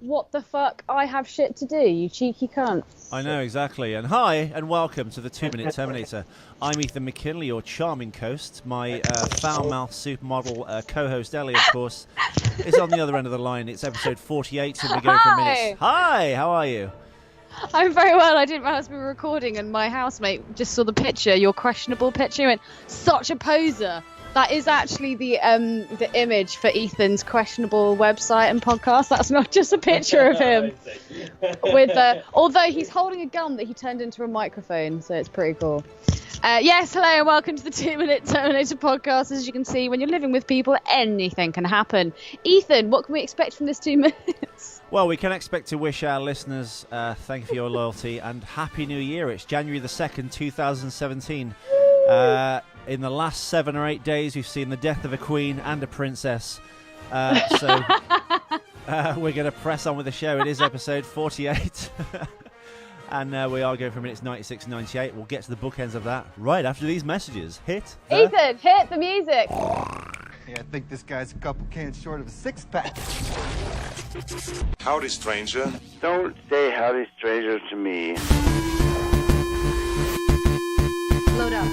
what the fuck? I have shit to do, you cheeky cunt. I know, exactly. And hi, and welcome to the 2-Minute Terminator. I'm Ethan McKinley, your charming host. My foul-mouthed supermodel co-host, Ellie, of course, is on the other end of the line. It's episode 48, and we're going for minutes. Hi, how are you? I'm very well. I didn't realize we were recording, and my housemate just saw the picture, your questionable picture, and went, such a poser. That is actually the image for Ethan's questionable website and podcast. That's not just a picture of him. Although he's holding a gun that he turned into a microphone, so it's pretty cool. Yes, hello and welcome to the 2-Minute Terminator podcast. As you can see, when you're living with people, anything can happen. Ethan, what can we expect from this 2 minutes? Well, we can expect to wish our listeners thank you for your loyalty and Happy New Year. It's January the 2nd, 2017. In the last 7 or 8 days, we've seen the death of a queen and a princess. So we're going to press on with the show. It is episode 48. And we are going for minutes 96 and 98. We'll get to the bookends of that right after these messages. Ethan, hit the music. Yeah, I think this guy's a couple cans short of a six-pack. Howdy, stranger. Don't say howdy, stranger, to me. Load up.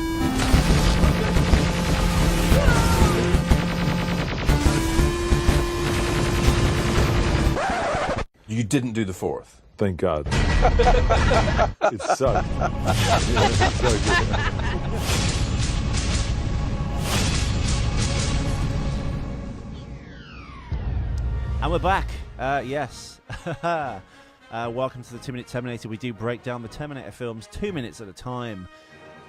You didn't do the fourth. Thank God. It sucked. It's so good. And we're back. Yes. Welcome to the 2-Minute Terminator. We do break down the Terminator films 2 minutes at a time.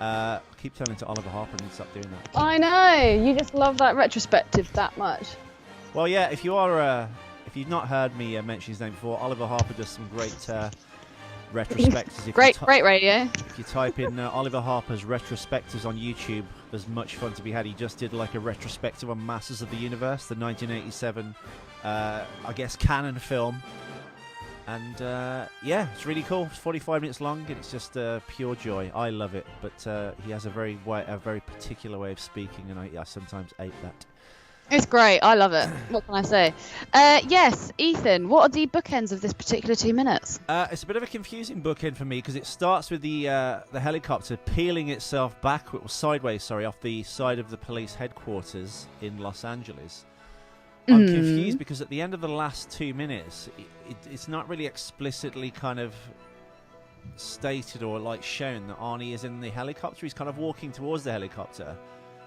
I keep telling to Oliver Harper and stop doing that. I know. You just love that retrospective that much. Well, yeah, if you've not heard me mention his name before, Oliver Harper does some great retrospectives. Great radio. If you type in Oliver Harper's retrospectives on YouTube, there's much fun to be had. He just did like a retrospective on Masters of the Universe, the 1987, I guess, canon film. And yeah, it's really cool. It's 45 minutes long, and it's just pure joy. I love it, but he has a very particular way of speaking, and I sometimes ape that. It's great. I love it. What can I say? Yes, Ethan, what are the bookends of this particular 2 minutes? It's a bit of a confusing bookend for me because it starts with the helicopter peeling itself sideways, off the side of the police headquarters in Los Angeles. I'm confused because at the end of the last 2 minutes, it's not really explicitly kind of stated or like shown that Arnie is in the helicopter. He's kind of walking towards the helicopter.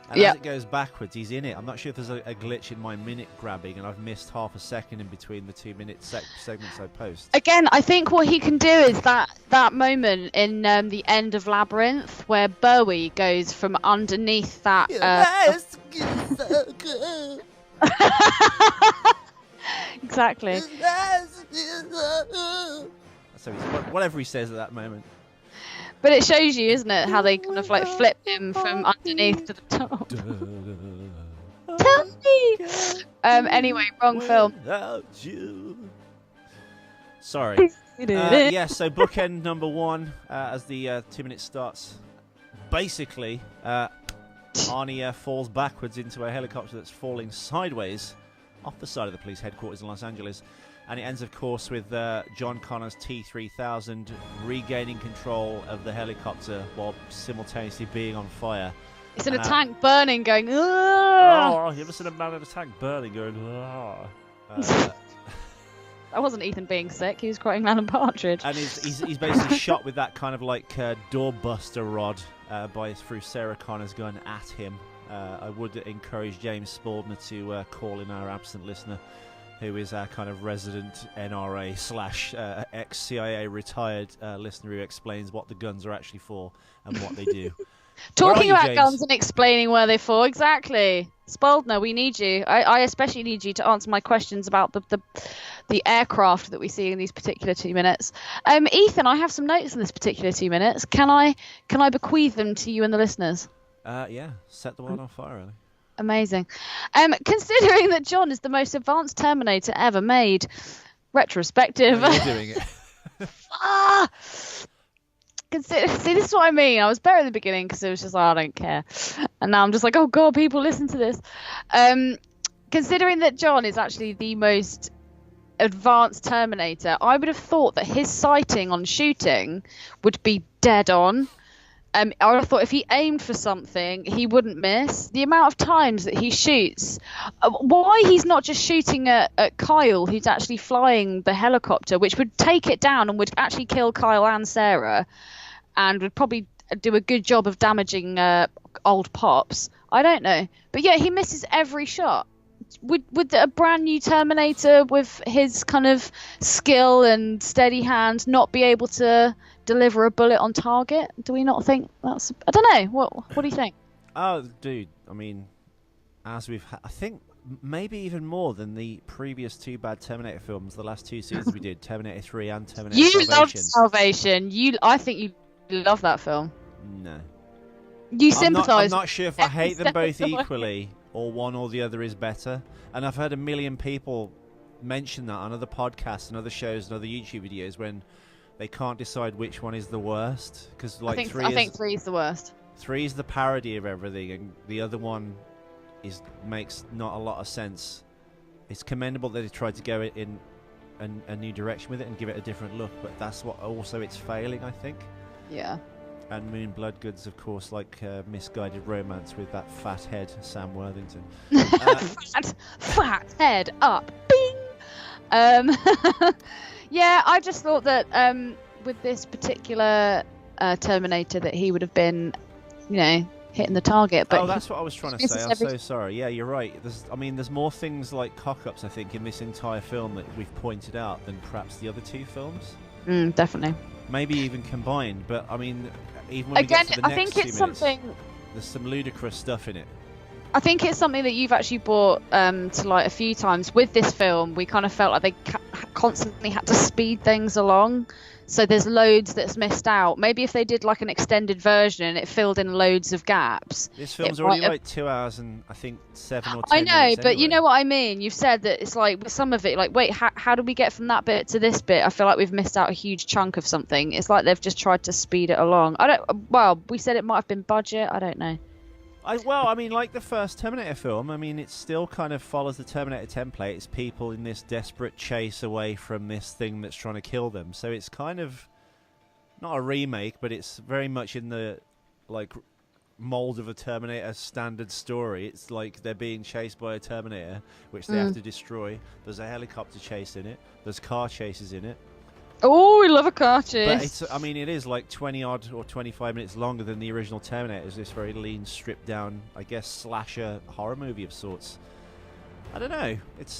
And as it goes backwards, he's in it. I'm not sure if there's a glitch in my minute grabbing, and I've missed half a second in between the 2 minute segments I post. Again, I think what he can do is that moment in the end of Labyrinth where Bowie goes from underneath that. Exactly. So whatever he says at that moment. But it shows you, isn't it, how they kind of like flip him from underneath to the top. Tell me. Anyway, wrong film. Sorry. Yeah, so bookend number 1 as the 2 minutes starts. Basically, Arnie falls backwards into a helicopter that's falling sideways off the side of the police headquarters in Los Angeles. And it ends, of course, with John Connor's T-3000 regaining control of the helicopter while simultaneously being on fire. It's in a tank burning, going, oh, you ever seen a man in a tank burning, going, that wasn't Ethan being sick. He was crying Alan Partridge. And he's basically shot with that kind of like doorbuster rod through Sarah Connor's gun at him. I would encourage James Spaldner to call in our absent listener, who is our kind of resident NRA / ex-CIA retired listener who explains what the guns are actually for and what they do. Talking about guns and explaining where they're for, exactly. Spaldner, we need you. I especially need you to answer my questions about the aircraft that we see in these particular 2 minutes. Ethan, I have some notes in this particular 2 minutes. Can I bequeath them to you and the listeners? Yeah, set the world on fire, really. Amazing. Considering that John is the most advanced Terminator ever made, retrospective. You're doing it. See, this is what I mean. I was better at the beginning because it was just like, I don't care. And now I'm just like, oh God, people listen to this. Considering that John is actually the most advanced Terminator, I would have thought that his sighting on shooting would be dead on. I would have thought if he aimed for something, he wouldn't miss. The amount of times that he shoots, why he's not just shooting at Kyle, who's actually flying the helicopter, which would take it down and would actually kill Kyle and Sarah, and would probably do a good job of damaging old Pops. I don't know. But yeah, he misses every shot. Would a brand new Terminator with his kind of skill and steady hand not be able to deliver a bullet on target? Do we not think that's... I don't know. What do you think? Oh, dude, I mean, I think maybe even more than the previous two bad Terminator films, the last two seasons we did, Terminator 3 and Terminator You Salvation. loved Salvation. I think you love that film. No. You sympathise. I'm not sure if I hate them both equally, or one or the other is better. And I've heard a million people mention that on other podcasts and other shows and other YouTube videos when they can't decide which one is the worst. Because like I think 3 is the worst. 3 is the parody of everything, and the other one makes not a lot of sense. It's commendable that they tried to go in a new direction with it and give it a different look, but that's what also it's failing, I think. Yeah. And Moon Bloodgood's, of course, like misguided romance with that fat head Sam Worthington. Fat head up, bing. Yeah, I just thought that with this particular Terminator that he would have been, hitting the target. But that's what I was trying to say. I'm so sorry. Yeah, you're right. There's more things like cock-ups, I think, in this entire film that we've pointed out than perhaps the other two films. Definitely. Maybe even combined, but I mean, even when we get to the next 2 minutes, there's some ludicrous stuff in it. I think it's something that you've actually brought to light a few times with this film. We kind of felt like they constantly had to speed things along, so there's loads that's missed out. Maybe if they did like an extended version and it filled in loads of gaps. This film's already like 2 hours and I think 7 or 10 I know, minutes but anyway. you know what I mean. You've said that it's like with some of it, like, wait, how do we get from that bit to this bit? I feel like we've missed out a huge chunk of something. It's like they've just tried to speed it along. We said it might have been budget. I don't know. I mean, like the first Terminator film, I mean, it still kind of follows the Terminator template. It's people in this desperate chase away from this thing that's trying to kill them. So it's kind of not a remake, but it's very much in the like mold of a Terminator standard story. It's like they're being chased by a Terminator, which they have to destroy. There's a helicopter chase in it. There's car chases in it. Oh, we love a car chase. But it is like 20 odd or 25 minutes longer than the original Terminator. It's this very lean, stripped down, I guess, slasher horror movie of sorts. I don't know. It's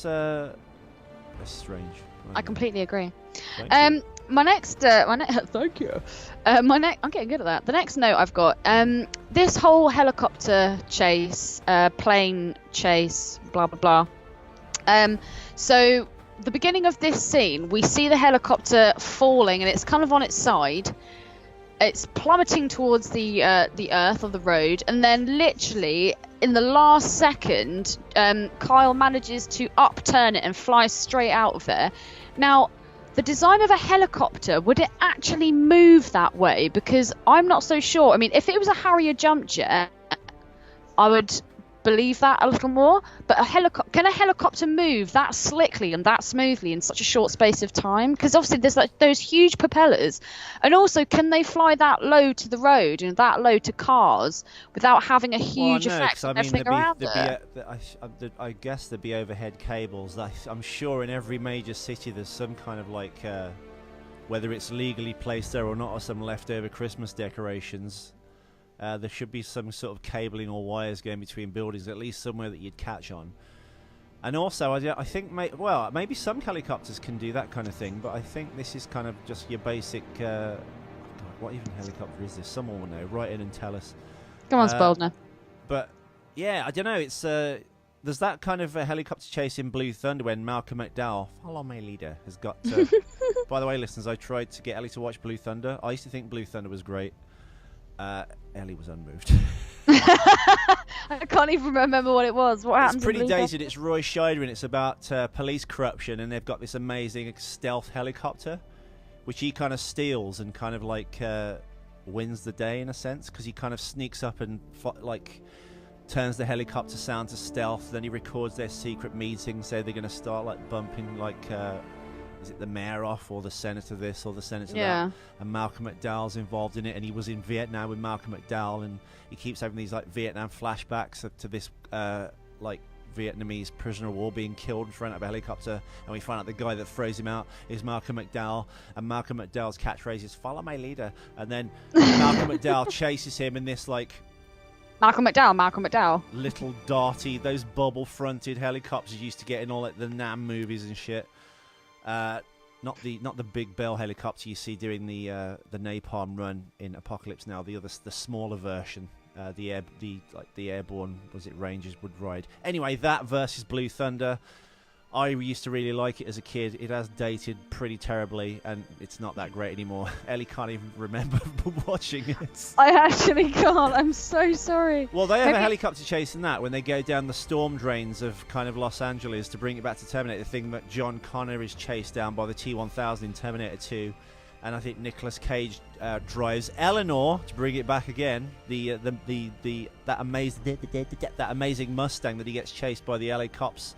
strange. I completely agree. Thank you. My next, thank you. I'm getting good at that. The next note I've got, this whole helicopter chase, plane chase, blah blah blah. So the beginning of this scene, we see the helicopter falling, and it's kind of on its side. It's plummeting towards the earth or the road, and then literally in the last second, Kyle manages to upturn it and fly straight out of there. Now, the design of a helicopter, would it actually move that way? Because I'm not so sure. I mean, if it was a Harrier jump jet, I would believe that a little more. But can a helicopter move that slickly and that smoothly in such a short space of time? Because obviously there's like those huge propellers, and also can they fly that low to the road and that low to cars without having a huge effect on everything around it? I guess there'd be overhead cables. I'm sure in every major city there's some kind of like, whether it's legally placed there or not, or some leftover Christmas decorations. There should be some sort of cabling or wires going between buildings, at least somewhere that you'd catch on. And also, I think, maybe some helicopters can do that kind of thing, but I think this is kind of just your basic... God, what even helicopter is this? Someone will know. Write in and tell us. Come on, Spaldner. But, yeah, I don't know. It's there's that kind of a helicopter chase in Blue Thunder when Malcolm McDowell, follow my leader, has got... By the way, listeners, I tried to get Ellie to watch Blue Thunder. I used to think Blue Thunder was great. Ellie was unmoved. I can't even remember what it was. What happened? It's pretty dated. It's Roy Scheider, and it's about police corruption, and they've got this amazing stealth helicopter, which he kind of steals and kind of like wins the day in a sense, because he kind of sneaks up and turns the helicopter sound to stealth. Then he records their secret meeting, so they're going to start like bumping like is it the mayor off or the senator this or the senator that? And Malcolm McDowell's involved in it, and he was in Vietnam with Malcolm McDowell, and he keeps having these like Vietnam flashbacks to this like Vietnamese prisoner of war being killed in front of a helicopter, and we find out the guy that throws him out is Malcolm McDowell, and Malcolm McDowell's catchphrase is "Follow my leader," and then Malcolm McDowell chases him in this like Malcolm McDowell. little darty, those bubble-fronted helicopters you used to get in all like the Nam movies and shit. Not the Big Bell helicopter you see during the napalm run in Apocalypse Now. The smaller version, the airborne, was it Rangers would ride. Anyway, that versus Blue Thunder. I used to really like it as a kid. It has dated pretty terribly, and it's not that great anymore. Ellie can't even remember watching it. I actually can't. I'm so sorry. Well, they have a helicopter chase in that when they go down the storm drains of kind of Los Angeles to bring it back to Terminator. The thing that John Connor is chased down by the T-1000 in Terminator 2, and I think Nicolas Cage drives Eleanor to bring it back again. That amazing Mustang that he gets chased by the LA cops.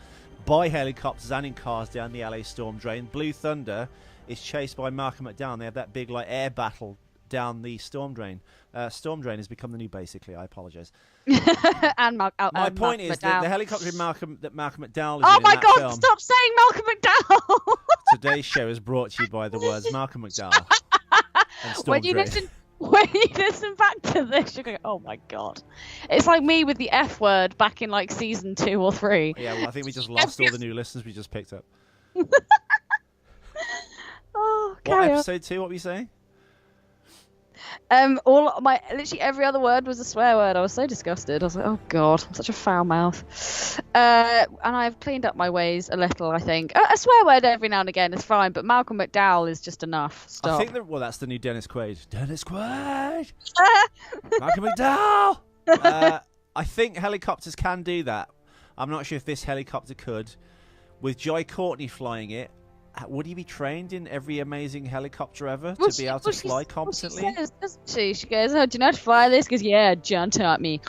By helicopters and in cars down the LA storm drain. Blue Thunder is chased by Malcolm McDowell. They have that big like air battle down the storm drain. Storm drain has become the new basically. I apologise. My point is that the helicopter that Malcolm McDowell is oh in my that God! film. Stop saying Malcolm McDowell. Today's show is brought to you by the words Malcolm McDowell and storm drain. When you listen back to this, you're going, oh my God. It's like me with the F word back in like season 2 or 3. Yeah, well, I think we just lost all the new listeners we just picked up. What episode 2? What were you saying? Literally every other word was a swear word. I was so disgusted. I was like, oh God, I'm such a foul mouth. And I've cleaned up my ways a little, I think. A swear word every now and again is fine, but Malcolm McDowell is just enough. Stop. I think that's the new Dennis Quaid. Dennis Quaid! Malcolm McDowell! I think helicopters can do that. I'm not sure if this helicopter could. With Jai Courtney flying it, would he be trained in every amazing helicopter ever to be able to fly competently? She says, doesn't she? She goes, oh, do you know how to fly this? He goes, yeah, John taught me.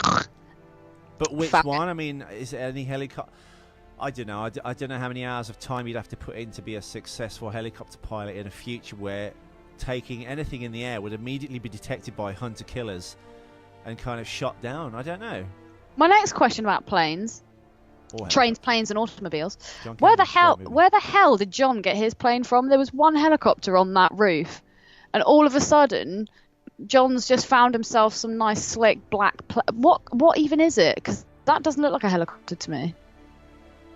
But which one? I mean, is there any helicopter? I don't know. I don't know how many hours of time you'd have to put in to be a successful helicopter pilot in a future where taking anything in the air would immediately be detected by hunter-killers and kind of shot down. I don't know. My next question about planes. Trains, planes, and automobiles. Where the hell did John get his plane from? There was one helicopter on that roof, and all of a sudden, John's just found himself some nice slick black. What even is it? Because that doesn't look like a helicopter to me.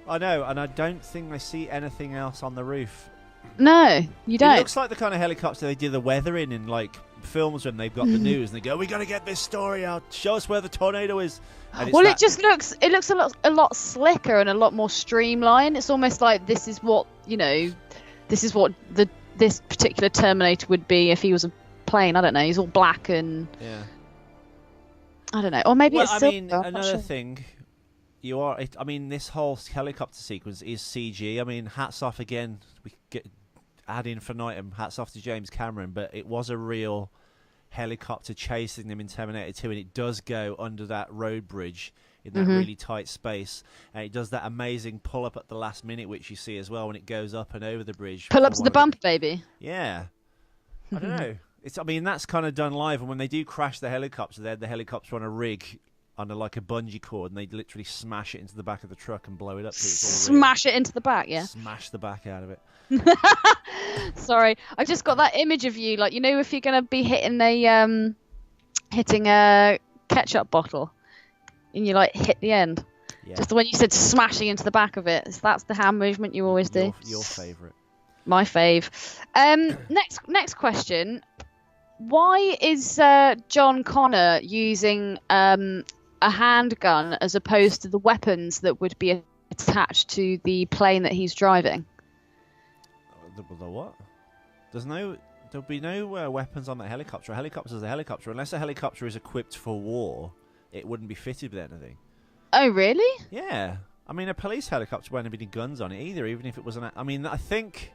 I know, and I don't think I see anything else on the roof. No, you don't. It looks like the kind of helicopter they do the weather in like films when they've got the news and they go, "We got to get this story out. Show us where the tornado is." Well, it looks a lot slicker and a lot more streamlined. It's almost like this is what this particular Terminator would be if he was a plane. I don't know. He's all black and I don't know. Or maybe it's silver. I mean, another thing. This whole helicopter sequence is CG. I mean, hats off again. We get ad infinitum. Hats off to James Cameron, but it was a real helicopter chasing them in Terminator 2, and it does go under that road bridge in that really tight space, and it does that amazing pull up at the last minute, which you see as well when it goes up and over the bridge. Pull up to the bump, baby. Yeah. I don't know. That's kind of done live, and when they do crash the helicopter, they had the helicopter on a rig under like a bungee cord, and they literally smash it into the back of the truck and blow it up. Smash it into the back, yeah? Smash the back out of it. Sorry, I just got that image of you, like, you know, if you're gonna be hitting a ketchup bottle, and you like hit the end. Yeah. Just when you said smashing into the back of it, that's the hand movement you always do. Your favourite. My fave. Next question. Why is John Connor using a handgun as opposed to the weapons that would be attached to the plane that he's driving? The what? There'll be no weapons on that helicopter. A helicopter is a helicopter. Unless a helicopter is equipped for war, it wouldn't be fitted with anything. Oh, really? Yeah. I mean, a police helicopter won't have any guns on it either, even if it was I mean, I think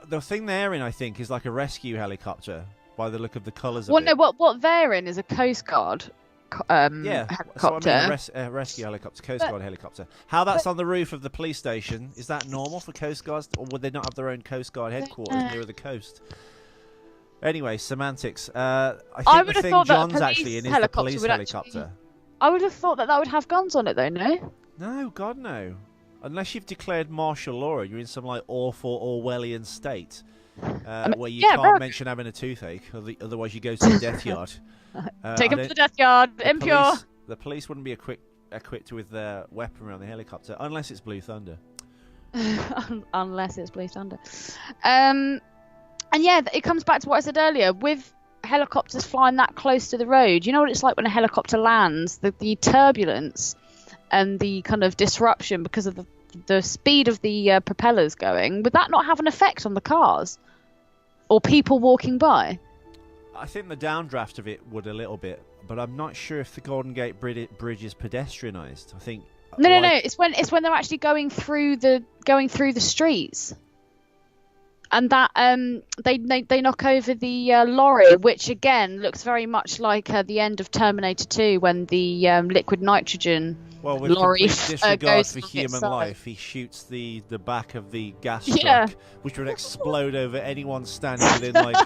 the thing they're in, I think, is like a rescue helicopter by the look of the colours of it. No, what they're in is a Coast Guard Yeah, helicopter. so I mean, a rescue helicopter, Coast Guard helicopter. How that's on the roof of the police station, is that normal for Coast Guards, or would they not have their own Coast Guard headquarters near the coast? Anyway, semantics. I think the thing John's actually in is the police helicopter. I would have thought that would have guns on it, though, no? No, God, no. Unless you've declared martial law and you're in some, like, awful Orwellian state where you can't mention having a toothache, otherwise you go to the death yard. Take him to the death yard, impure. The police wouldn't be equipped with weaponry on the helicopter, unless it's Blue Thunder. Unless it's Blue Thunder. And yeah, it comes back to what I said earlier. With helicopters flying that close to the road, you know what it's like when a helicopter lands? The turbulence and the kind of disruption because of the speed of the propellers going. Would that not have an effect on the cars? Or people walking by? I think the downdraft of it would a little bit, but I'm not sure if the Golden Gate Bridge is pedestrianised. I think no. It's when they're actually going through the streets, and that they knock over the lorry, which again looks very much like the end of Terminator 2 when the liquid nitrogen with lorry disregard goes for from human its side. life. He shoots the back of the gas truck, which would explode over anyone standing within like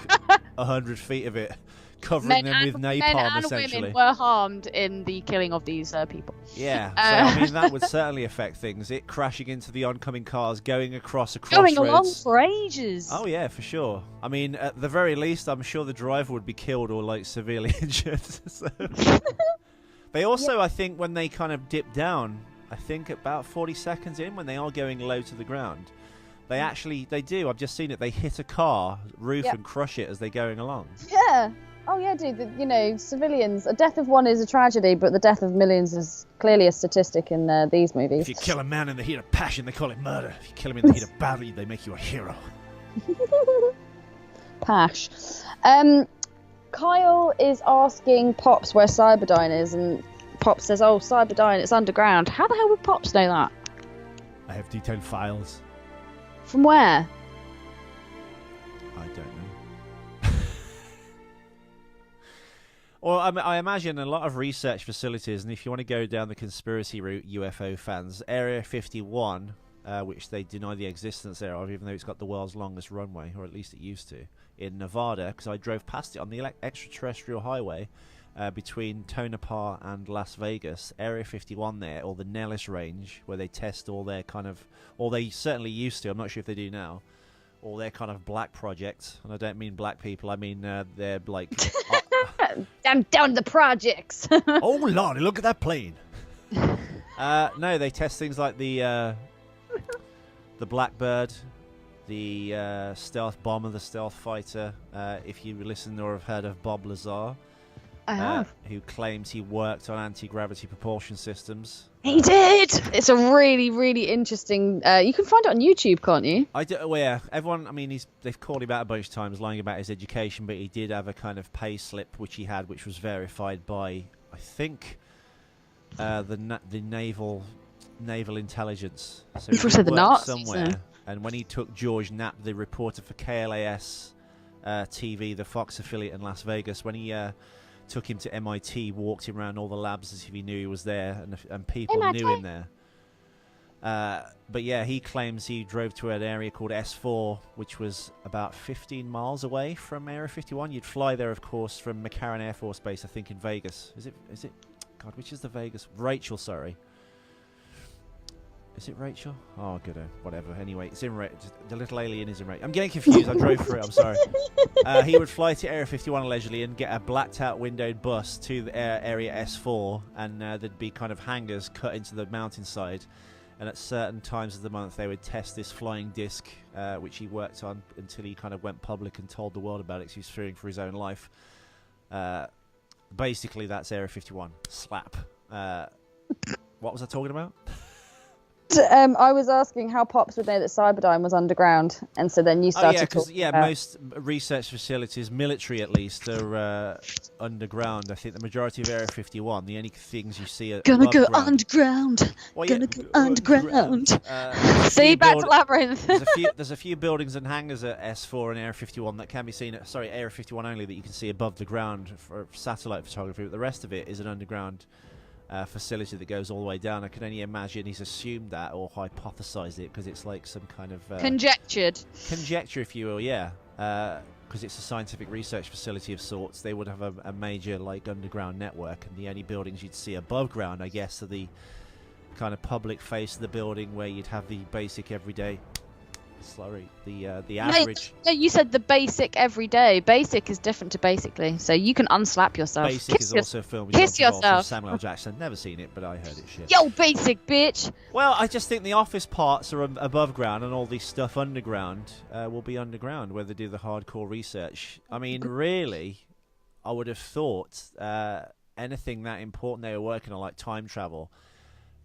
100 feet of it, covering them with napalm. Men and essentially, women were harmed in the killing of these people. Yeah, so I mean that would certainly affect things. It crashing into the oncoming cars, going a crossroads. Going along for ages. Oh yeah, for sure. I mean, at the very least, I'm sure the driver would be killed or like severely injured. So. They also, I think, when they kind of dip down, I think about 40 seconds in, when they are going low to the ground, they do. I've just seen it. They hit a car roof and crush it as they're going along. Yeah. Oh yeah, dude. Civilians. A death of one is a tragedy, but the death of millions is clearly a statistic in these movies. If you kill a man in the heat of passion, they call it murder. If you kill him in the heat of battle, they make you a hero. Pash. Kyle is asking Pops where Cyberdyne is, and Pops says, "Oh, Cyberdyne, it's underground." How the hell would Pops know that? I have detailed files. From where? I don't know. Well, I imagine a lot of research facilities, and if you want to go down the conspiracy route, UFO fans, Area 51, which they deny the existence thereof, even though it's got the world's longest runway, or at least it used to, in Nevada, because I drove past it on the extraterrestrial highway between Tonopah and Las Vegas. Area 51 there, or the Nellis Range, where they test all their kind of, or they certainly used to, I'm not sure if they do now, all their kind of black projects. And I don't mean black people, I mean they're like... I'm down the projects. Oh lordy, look at that plane. No, they test things like the Blackbird, the stealth bomber, the stealth fighter. If you listen or have heard of Bob Lazar, I have. Who claims he worked on anti-gravity propulsion systems. He did. It's a really, really interesting. You can find it on YouTube, can't you? I do. Well, yeah. Everyone. I mean, they've called him out a bunch of times, lying about his education, but he did have a kind of pay slip which he had, which was verified by, I think, the naval intelligence. So he the worked Nazis, somewhere. yeah. And when he took George Knapp, the reporter for KLAS TV, the Fox affiliate in Las Vegas, when he took him to MIT, walked him around all the labs as if he knew he was there, and people knew him there. But yeah, he claims he drove to an area called S4, which was about 15 miles away from Area 51. You'd fly there, of course, from McCarran Air Force Base, I think, in Vegas. Is it? God, which is the Vegas? Rachel, sorry. Is it Rachel? Oh, good. Whatever. Anyway, it's in the little alien is in Rachel. I'm getting confused. I drove through it. I'm sorry. He would fly to Area 51 allegedly and get a blacked-out windowed bus to the area S4, and there'd be kind of hangars cut into the mountainside. And at certain times of the month, they would test this flying disc, which he worked on until he kind of went public and told the world about it because he was fearing for his own life. Basically, that's Area 51. Slap. What was I talking about? I was asking how Pops would know that Cyberdyne was underground, and so then you started talking about... most research facilities, military at least, are underground. I think the majority of Area 51, the only things you see are Gonna go ground. Underground. Well, Gonna go underground. See, back to Labyrinth. There's a few buildings and hangars at S4 and Area 51 that can be seen at, Area 51 only, that you can see above the ground for satellite photography, but the rest of it is an underground facility that goes all the way down. I can only imagine he's assumed that or hypothesized it because it's like some kind of conjecture, if you will. Yeah, because it's a scientific research facility of sorts. They would have a major like underground network, and the only buildings you'd see above ground, I guess, are the kind of public face of the building where you'd have the basic everyday slurry, the average. No, you said the basic everyday. Basic is different to basically, so you can unslap yourself. Basic is also a film with kiss yourself. Samuel L. Jackson. Never seen it, but I heard it shit. Yo, basic bitch. Well, I just think the office parts are above ground, and all this stuff underground will be underground, where they do the hardcore research. I mean, really, I would have thought anything that important they were working on, like time travel,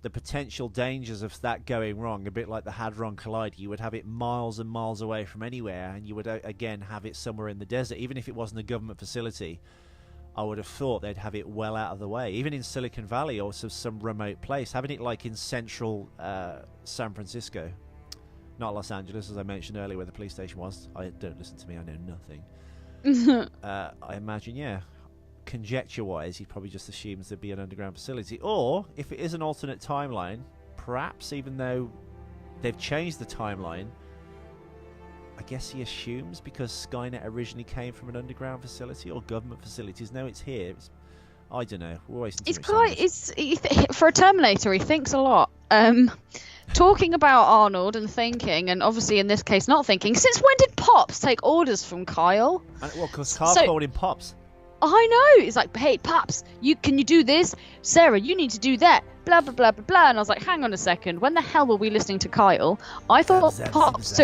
the potential dangers of that going wrong, a bit like the Hadron Collider, you would have it miles and miles away from anywhere, and you would again have it somewhere in the desert. Even if it wasn't a government facility, I would have thought they'd have it well out of the way, even in Silicon Valley or some remote place. Having it like in central San Francisco, not Los Angeles, as I mentioned earlier, where the police station was. Don't listen to me, I know nothing. I imagine, yeah, conjecture-wise, he probably just assumes there'd be an underground facility. Or, if it is an alternate timeline, perhaps even though they've changed the timeline, I guess he assumes because Skynet originally came from an underground facility or government facilities. No, it's here. I don't know. We're wasting too much for a Terminator, he thinks a lot. Talking about Arnold and thinking, and obviously in this case not thinking, since when did Pops take orders from Kyle? Well, because Kyle called him Pops. I know. It's like, hey, Pops, can you do this? Sarah, you need to do that. Blah, blah, blah, blah, blah. And I was like, hang on a second. When the hell were we listening to Kyle? I thought Pops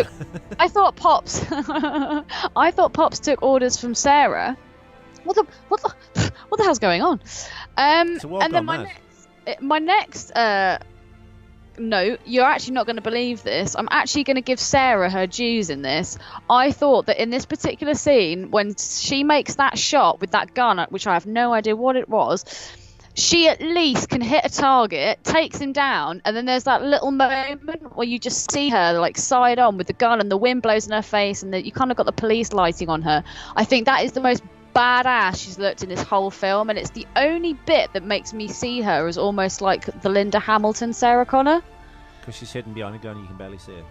took orders from Sarah. What the hell's going on? And then my next note, you're actually not going to believe this. I'm actually going to give Sarah her dues in this. I thought that in this particular scene, when she makes that shot with that gun, which I have no idea what it was, she at least can hit a target, takes him down, and then there's that little moment where you just see her like side on with the gun and the wind blows in her face, and you kind of got the police lighting on her. I think that is the most badass she's looked in this whole film, and it's the only bit that makes me see her as almost like the Linda Hamilton Sarah Connor. Because she's hidden behind a gun and you can barely see her.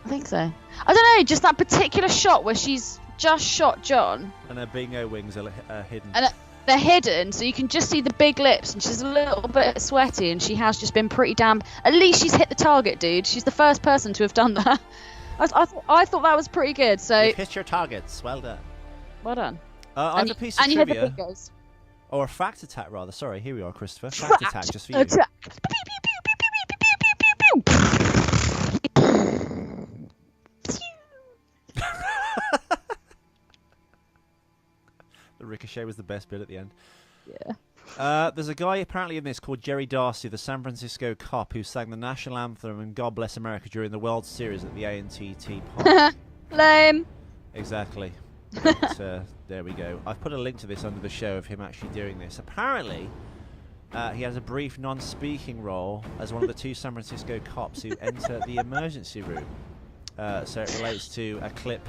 I think so. I don't know, just that particular shot where she's just shot John. And her bingo wings are hidden. And they're hidden, so you can just see the big lips, and she's a little bit sweaty, and she has just been pretty damn... At least she's hit the target, dude. She's the first person to have done that. I thought that was pretty good, so... You've hit your targets. Well done. Well done. I have a piece of trivia. And you hit the bingos. Or a fact attack, rather. Sorry, here we are, Christopher. Fact attack, just for you. Attack. The ricochet was the best bit at the end. Yeah. There's a guy apparently in this called Jerry Darcy, the San Francisco cop who sang the national anthem and God Bless America during the World Series at the AT&T Park. Lame. Exactly. But, there we go. I've put a link to this under the show of him actually doing this. Apparently, he has a brief non-speaking role as one of the two San Francisco cops who enter the emergency room. So it relates to a clip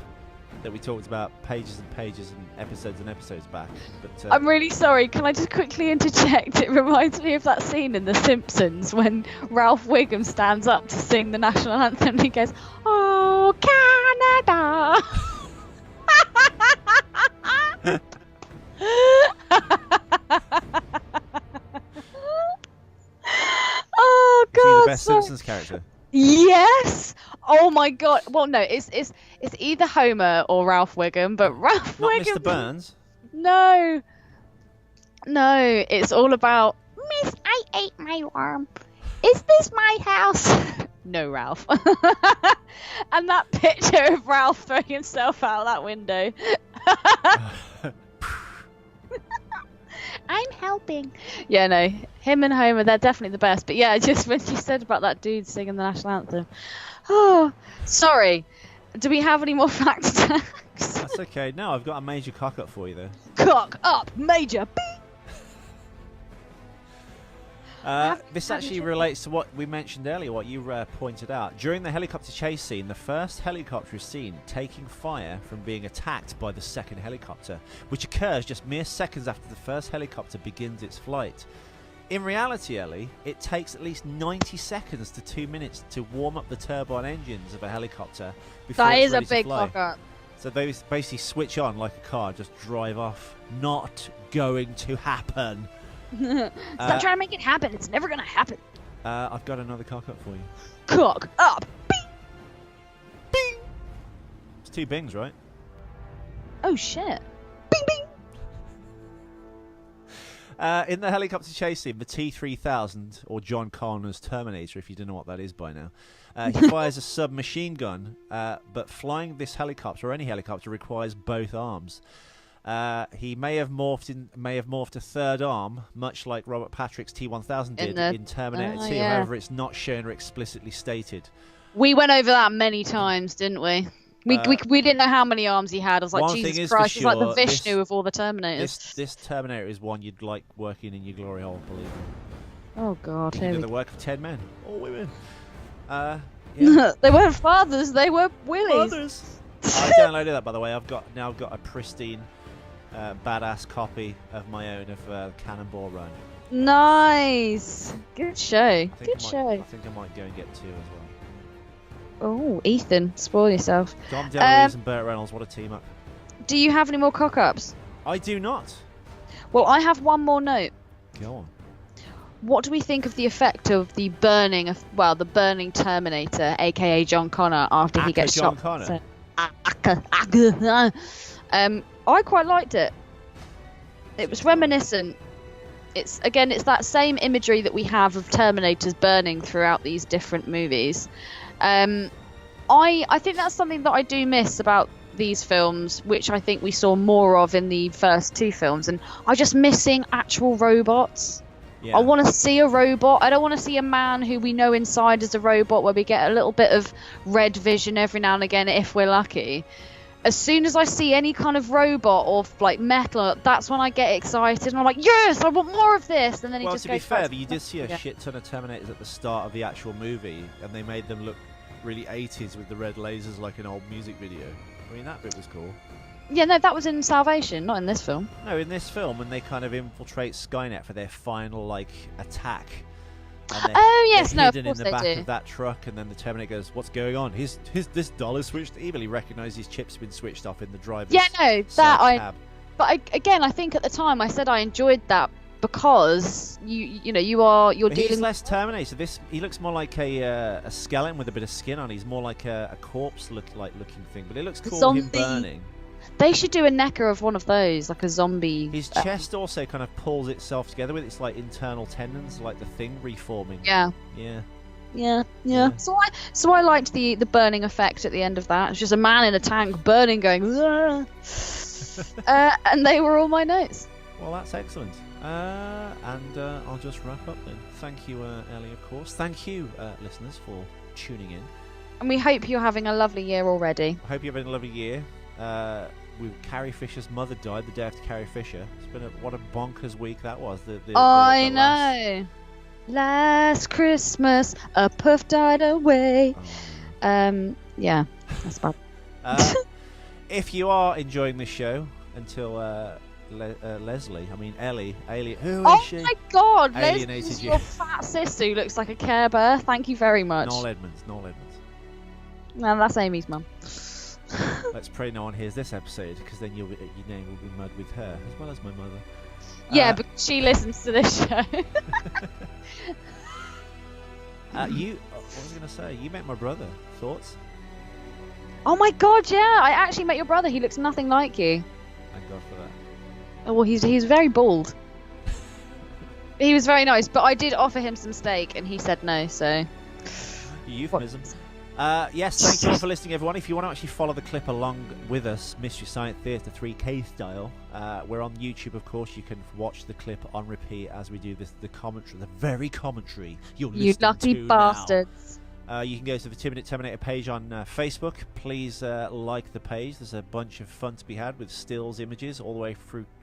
that we talked about pages and pages and episodes back. But I'm really sorry. Can I just quickly interject? It reminds me of that scene in The Simpsons when Ralph Wiggum stands up to sing the national anthem and he goes, "Oh, Canada." Oh God! Is he the best Simpsons character? Yes. Oh my God. Well, no, it's either Homer or Ralph Wiggum, but Ralph Not Wiggum. Mr. Burns. No, it's all about Miss. I ate my worm. Is this my house? No, Ralph. And that picture of Ralph throwing himself out that window. I'm helping. Yeah, no, him and Homer, they're definitely the best. But yeah, just when you said about that dude singing the national anthem. Oh, sorry. Do we have any more fact checks? That's okay. No, I've got a major cock up for you though. Cock up, major. This actually relates to what we mentioned earlier, what you pointed out. During the helicopter chase scene, the first helicopter is seen taking fire from being attacked by the second helicopter, which occurs just mere seconds after the first helicopter begins its flight. In reality, Ellie, it takes at least 90 seconds to 2 minutes to warm up the turbine engines of a helicopter before That it's is a ready to big fly. cock up. So they basically switch on like a car, just drive off. Not going to happen. Stop trying to make it happen. It's never going to happen. I've got another cock up for you. Cock up. Bing. Bing. It's 2 bings, right? Oh, shit. Bing, bing. In the helicopter chase scene, the T-3000, or John Connor's Terminator, if you don't know what that is by now, he fires a submachine gun, but flying this helicopter, or any helicopter, requires both arms. He may have morphed a third arm, much like Robert Patrick's T-1000 did in Terminator 2. Yeah. However, it's not shown or explicitly stated. We went over that many times, didn't we? We didn't know how many arms he had. I was like, Jesus Christ, he's like the Vishnu of all the Terminators. This Terminator is one you'd like working in your glory hole, believe me. Oh, God. He did the work of 10 men, all women. Yeah. They weren't fathers, they were willies. Fathers. I downloaded that, by the way. I've got a pristine, badass copy of my own of Cannonball Run. Nice. Good show. I Good show. I think I might go and get 2 as well. Oh, Ethan, spoil yourself. Dom DeLuise and Burt Reynolds, what a team up. Do you have any more cock-ups? I do not. Well, I have one more note. Go on. What do we think of the effect of the burning Terminator, aka John Connor, after he gets John shot? Connor. I quite liked it. It was reminiscent. It's that same imagery that we have of Terminators burning throughout these different movies. I think that's something that I do miss about these films, which I think we saw more of in the first 2 films, and I just miss seeing actual robots. Yeah. I want to see a robot. I don't want to see a man who we know inside is a robot, where we get a little bit of red vision every now and again if we're lucky. As soon as I see any kind of robot or like metal, that's when I get excited and I'm like, yes, I want more of this. And then well, just to be fair, you did see a shit ton of Terminators at the start of the actual movie, and they made them look really 80s with the red lasers like an old music video. I mean, that bit was cool. Yeah, no, that was in Salvation, not in this film. No, in this film, when they kind of infiltrate Skynet for their final like attack. And they're hidden in the back of that truck, and then the Terminator goes, "What's going on? This doll is switched." Evil, he recognised his chip's been switched off in the driver's cab. But again, I think at the time I said I enjoyed that because you're dealing. He's less Terminator. He looks more like a skeleton with a bit of skin on. He's more like a corpse looking thing, but it looks cool. Zombie. Him burning. They should do a necker of one of those, like a zombie. His chest also kind of pulls itself together with its like internal tendons, like the Thing reforming. Yeah. So I liked the burning effect at the end of that. It's just a man in a tank burning, going, and they were all my notes. Well, that's excellent. And I'll just wrap up then. Thank you, Ellie, of course. Thank you, listeners, for tuning in. And we hope you're having a lovely year already. I hope you're having a lovely year. Carrie Fisher's mother died the day after Carrie Fisher. It's been what a bonkers week that was. I know. Last Christmas, a puff died away. Yeah, that's bad. If you are enjoying this show, until Ellie, who is she? Oh my God, alienated Leslie's you. your fat sister who looks like a Care Bear. Thank you very much. Noel Edmonds. No, that's Amy's mum. Let's pray no one hears this episode, because then your name will be mud with her as well as my mother. Yeah, but she listens to this show. What was I going to say? You met my brother. Thoughts? Oh my God, yeah! I actually met your brother. He looks nothing like you. Thank God for that. Oh, well, he's very bald. He was very nice, but I did offer him some steak, and he said no. So. Euphemism. Yes, thank you all for listening, everyone. If you want to actually follow the clip along with us, Mystery Science Theatre 3K style, we're on YouTube, of course. You can watch the clip on repeat as we do the commentary, the very commentary you're listening to. You lucky bastards. You can go to the 2-Minute Terminator page on Facebook. Please like the page. There's a bunch of fun to be had with stills images all the way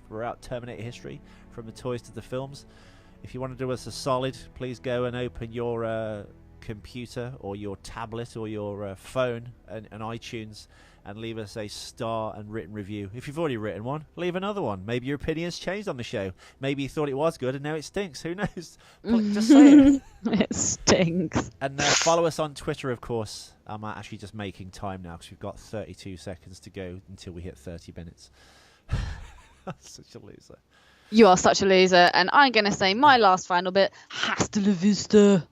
throughout Terminator history, from the toys to the films. If you want to do us a solid, please go and open your computer or your tablet or your phone and iTunes and leave us a star and written review. If you've already written one, leave another one. Maybe your opinion's changed on the show. Maybe you thought it was good and now it stinks. Who knows? Just say it. It stinks. And follow us on Twitter, of course. I'm actually just making time now because we've got 32 seconds to go until we hit 30 minutes. Such a loser. You are such a loser. And I'm going to say my last final bit. Hasta la vista.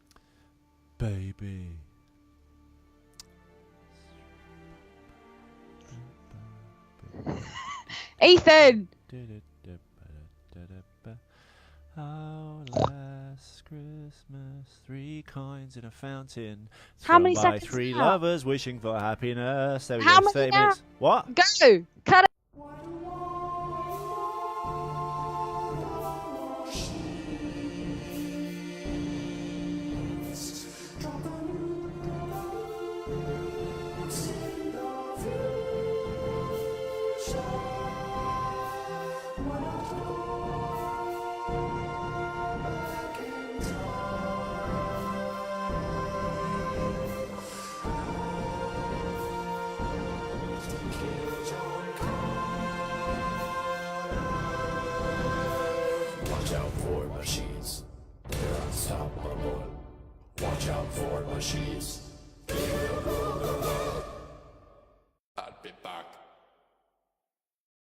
Baby. Ethan! Our last Christmas, 3 coins in a fountain. How many thrown by seconds 3 is that? lovers wishing for happiness. There we How go, many 30 now? minutes. What? Go! Cut it! Watch out for machines. They're unstoppable. Watch out for machines.